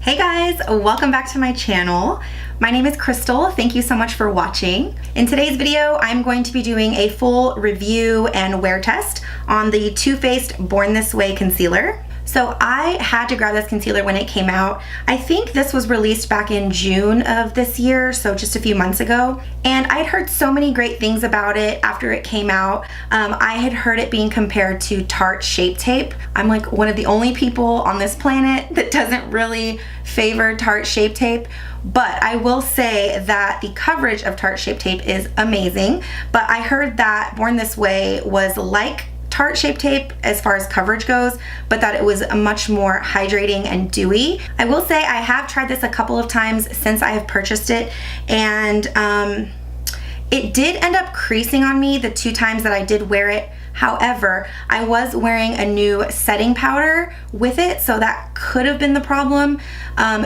Hey guys, welcome back to my channel. My name is Crystal. Thank you so much for watching. In today's video, I'm going to be doing a full review and wear test on the Too Faced Born This Way concealer. So I had to grab this concealer when it came out. I think this was released back in June of this year, so just a few months ago. And I'd heard so many great things about it after it came out. I had heard it being compared to Tarte Shape Tape. I'm like one of the only people on this planet that doesn't really favor Tarte Shape Tape. But I will say that the coverage of Tarte Shape Tape is amazing. But I heard that Born This Way was like Tarte Shape Tape as far as coverage goes, but that it was a much more hydrating and dewy. I will say I have tried this a couple of times since I have purchased it, and it did end up creasing on me the 2 times that I did wear it. However, I was wearing a new setting powder with it, so that could have been the problem.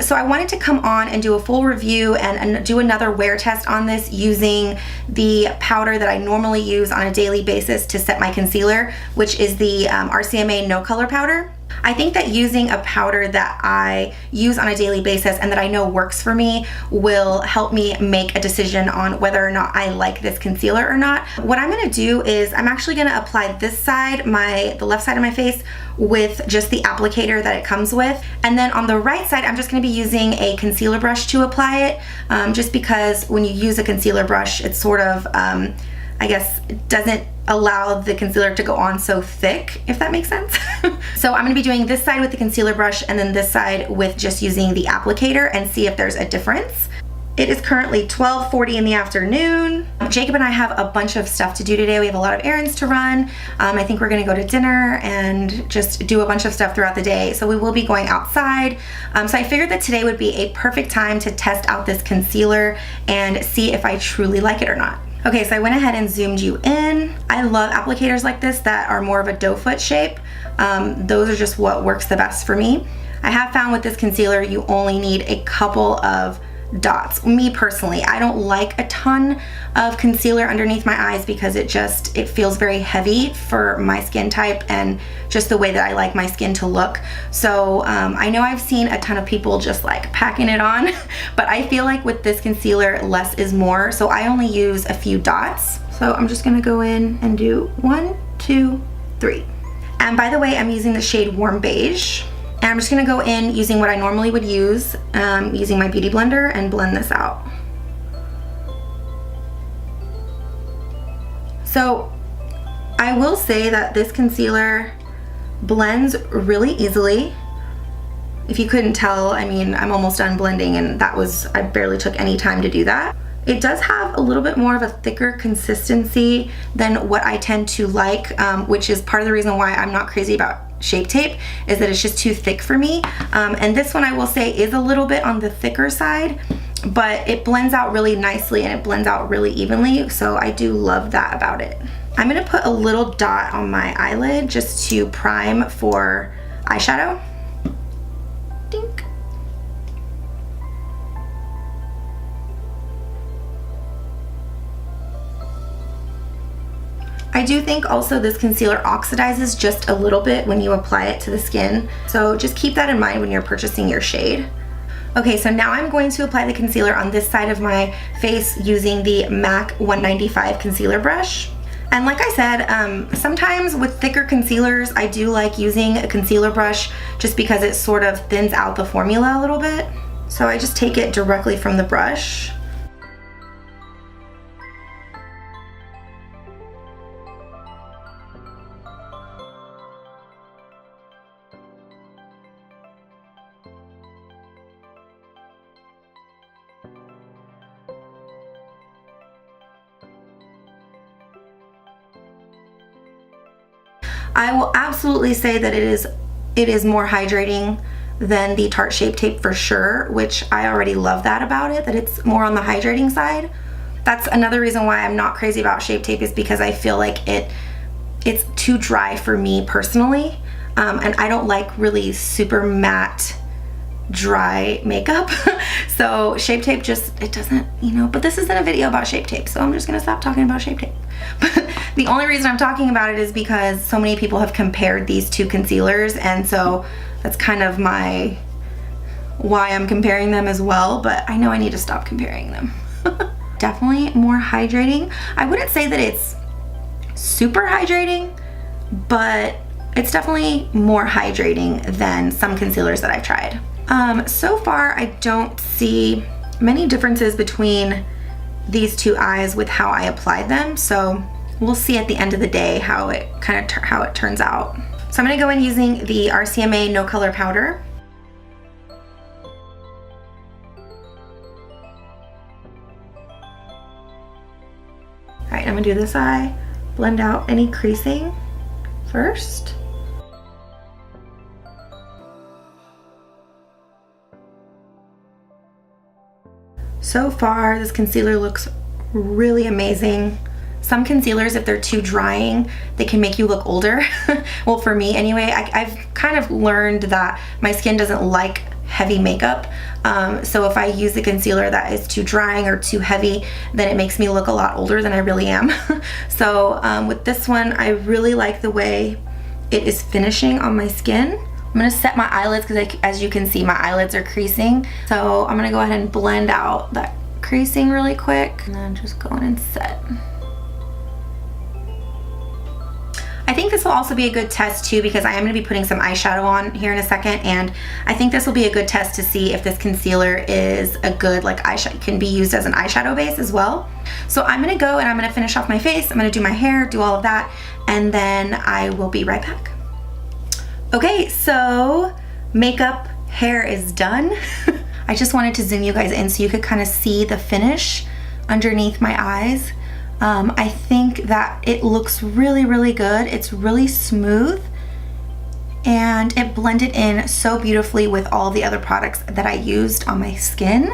So I wanted to come on and do a full review and do another wear test on this using the powder that I normally use on a daily basis to set my concealer, which is the RCMA No Color Powder. I think that using a powder that I use on a daily basis and that I know works for me will help me make a decision on whether or not I like this concealer or not. What I'm going to do is I'm actually going to apply this side, the left side of my face, with just the applicator that it comes with. And then on the right side, I'm just going to be using a concealer brush to apply it, just because when you use a concealer brush, it's sort of, I guess, it doesn't allow the concealer to go on so thick, if that makes sense. So I'm going to be doing this side with the concealer brush and then this side with just using the applicator and see if there's a difference. It is currently 12:40 in the afternoon. Jacob and I have a bunch of stuff to do today. We have a lot of errands to run. I think we're going to go to dinner and just do a bunch of stuff throughout the day. So we will be going outside. So I figured that today would be a perfect time to test out this concealer and see if I truly like it or not. Okay, so I went ahead and zoomed you in. I love applicators like this that are more of a doe foot shape. Those are just what works the best for me. I have found with this concealer, you only need a couple of dots. Me personally, I don't like a ton of concealer underneath my eyes because it feels very heavy for my skin type and just the way that I like my skin to look. So I know I've seen a ton of people just like packing it on, but I feel like with this concealer, less is more. So I only use a few dots. So I'm just gonna go in and do 1, 2, 3. And by the way, I'm using the shade Warm Beige. And I'm just going to go in using what I normally would use, using my beauty blender, and blend this out. So I will say that this concealer blends really easily. If you couldn't tell, I mean, I'm almost done blending and I barely took any time to do that. It does have a little bit more of a thicker consistency than what I tend to like, which is part of the reason why I'm not crazy about Shape Tape, is that it's just too thick for me. And this one, I will say, is a little bit on the thicker side, but it blends out really nicely and it blends out really evenly, so I do love that about it. I'm gonna put a little dot on my eyelid just to prime for eyeshadow. Dink. I do think also this concealer oxidizes just a little bit when you apply it to the skin, so just keep that in mind when you're purchasing your shade. Okay, so now I'm going to apply the concealer on this side of my face using the MAC 195 concealer brush. And like I said, sometimes with thicker concealers, I do like using a concealer brush just because it sort of thins out the formula a little bit. So I just take it directly from the brush. I will absolutely say that it is more hydrating than the Tarte Shape Tape for sure, which I already love that about it, that it's more on the hydrating side. That's another reason why I'm not crazy about Shape Tape, is because I feel like it's too dry for me personally, and I don't like really super matte dry makeup. So Shape Tape just, it doesn't, you know, but this isn't a video about Shape Tape, so I'm just gonna stop talking about Shape Tape. But the only reason I'm talking about it is because so many people have compared these two concealers, and so that's kind of my why I'm comparing them as well, but I know I need to stop comparing them. Definitely more hydrating. I wouldn't say that it's super hydrating, but it's definitely more hydrating than some concealers that I've tried. So far, I don't see many differences between these two eyes with how I applied them, so we'll see at the end of the day how it turns out. So I'm gonna go in using the RCMA No Color Powder. All right, I'm gonna do this eye, blend out any creasing first. So far, this concealer looks really amazing. Some concealers, if they're too drying, they can make you look older. Well, for me anyway, I've kind of learned that my skin doesn't like heavy makeup. So if I use a concealer that is too drying or too heavy, then it makes me look a lot older than I really am. So with this one, I really like the way it is finishing on my skin. I'm gonna set my eyelids because as you can see, my eyelids are creasing. So I'm gonna go ahead and blend out that creasing really quick and then just go in and set. I think this will also be a good test too, because I am gonna be putting some eyeshadow on here in a second, and I think this will be a good test to see if this concealer is a good eyeshadow, can be used as an eyeshadow base as well. So I'm gonna go and I'm gonna finish off my face, I'm gonna do my hair, do all of that, and then I will be right back. Okay, so makeup, hair is done. I just wanted to zoom you guys in so you could kind of see the finish underneath my eyes. I think that it looks really, really good. It's really smooth and it blended in so beautifully with all the other products that I used on my skin.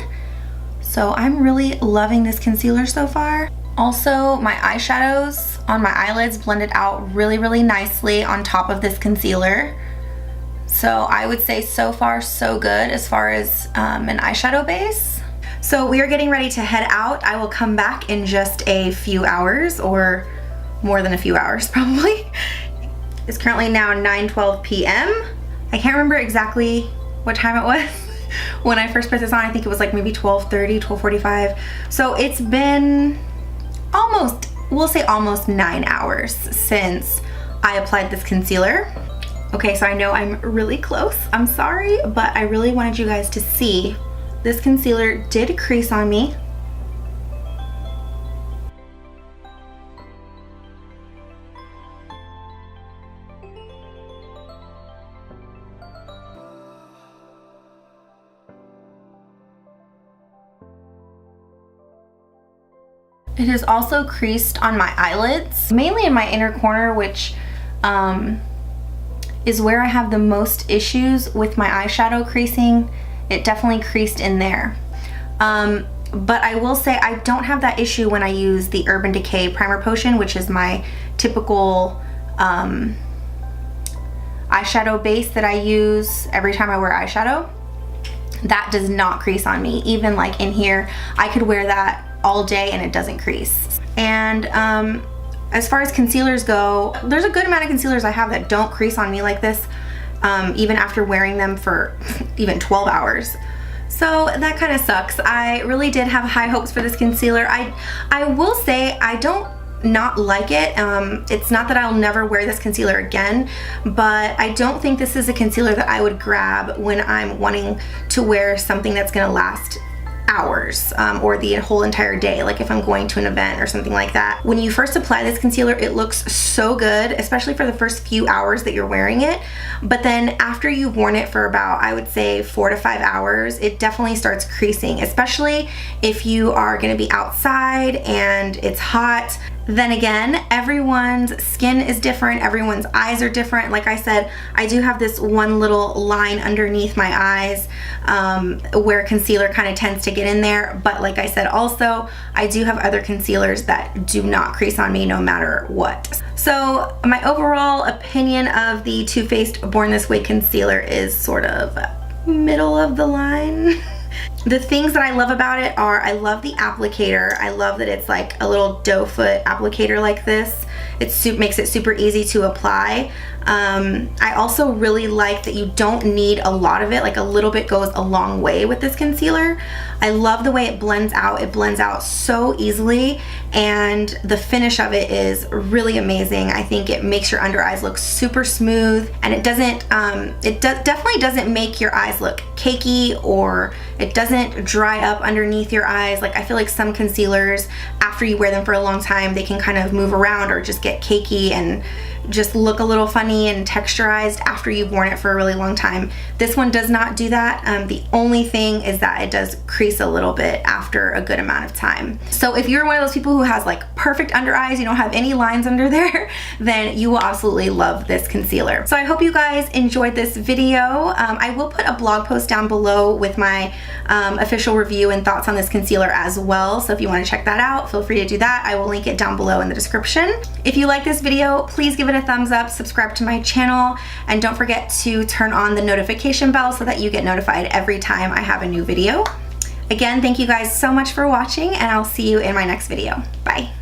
So I'm really loving this concealer so far. Also, my eyeshadows on my eyelids blended out really, really nicely on top of this concealer. So I would say so far so good as far as an eyeshadow base. So we are getting ready to head out. I will come back in just a few hours, or more than a few hours probably. It's currently now 9:12 p.m. I can't remember exactly what time it was when I first put this on. I think it was like maybe 12:30, 12:45. So it's been almost, we'll say almost 9 hours since I applied this concealer. Okay, so I know I'm really close. I'm sorry, but I really wanted you guys to see this concealer did crease on me. It is also creased on my eyelids, mainly in my inner corner, which is where I have the most issues with my eyeshadow creasing. It definitely creased in there. But I will say I don't have that issue when I use the Urban Decay Primer Potion, which is my typical eyeshadow base that I use every time I wear eyeshadow. That does not crease on me. Even like in here, I could wear that all day and it doesn't crease. And as far as concealers go, there's a good amount of concealers I have that don't crease on me like this, even after wearing them for even 12 hours. So that kind of sucks. I really did have high hopes for this concealer. I will say I don't not like it. It's not that I'll never wear this concealer again, but I don't think this is a concealer that I would grab when I'm wanting to wear something that's gonna last hours or the whole entire day, like if I'm going to an event or something like that. When you first apply this concealer, it looks so good, especially for the first few hours that you're wearing it, but then after you've worn it for about, I would say 4 to 5 hours, it definitely starts creasing, especially if you are going to be outside and it's hot. Then again, everyone's skin is different, everyone's eyes are different. Like I said, I do have this one little line underneath my eyes where concealer kind of tends to get in there, but like I said also, I do have other concealers that do not crease on me no matter what. So my overall opinion of the Too Faced Born This Way concealer is sort of middle of the line. The things that I love about it are, I love the applicator. I love that it's like a little doe foot applicator like this. It makes it super easy to apply. I also really like that you don't need a lot of it, like a little bit goes a long way with this concealer. I love the way it blends out. It blends out so easily, and the finish of it is really amazing. I think it makes your under eyes look super smooth, and it doesn't, definitely doesn't make your eyes look cakey, or it doesn't dry up underneath your eyes. Like, I feel like some concealers, after you wear them for a long time, they can kind of move around or just get cakey and just look a little funny and texturized after you've worn it for a really long time. This one does not do that. The only thing is that it does crease a little bit after a good amount of time. So if you're one of those people who has like perfect under eyes, you don't have any lines under there, then you will absolutely love this concealer. So I hope you guys enjoyed this video. I will put a blog post down below with my official review and thoughts on this concealer as well. So if you want to check that out, feel free to do that. I will link it down below in the description. If you like this video, please give it a thumbs up, subscribe to my channel, and don't forget to turn on the notification bell so that you get notified every time I have a new video. Again, thank you guys so much for watching, and I'll see you in my next video. Bye.